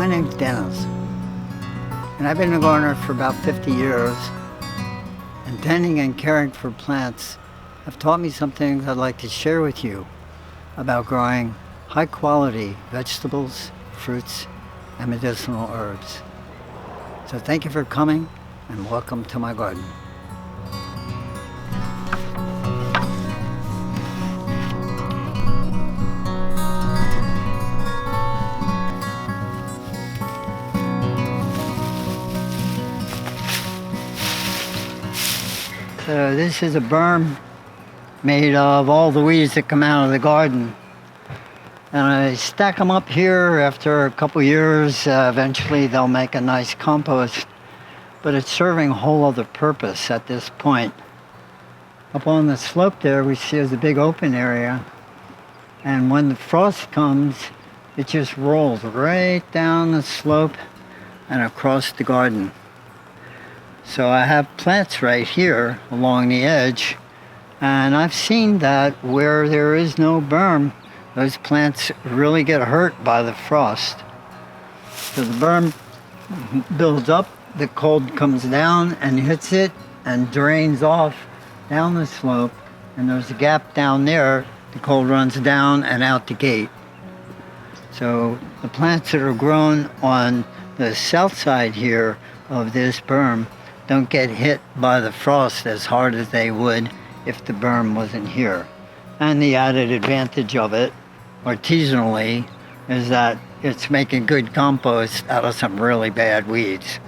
My name's Dennis, and I've been a gardener for about 50 years. And tending and caring for plants have taught me some things I'd like to share with you about growing high-quality vegetables, fruits, and medicinal herbs. So thank you for coming, and welcome to my garden. So this is a berm made of all the weeds that come out of the garden. And I stack them up here. After a couple years, eventually they'll make a nice compost. But it's serving a whole other purpose at this point. Up on the slope there, we see there's a big open area. And when the frost comes, it just rolls right down the slope and across the garden. So I have plants right here along the edge, and I've seen that where there is no berm, those plants really get hurt by the frost. So the berm builds up, the cold comes down and hits it and drains off down the slope, and there's a gap down there, the cold runs down and out the gate. So the plants that are grown on the south side here of this berm don't get hit by the frost as hard as they would if the berm wasn't here. And the added advantage of it, artisanally, is that it's making good compost out of some really bad weeds.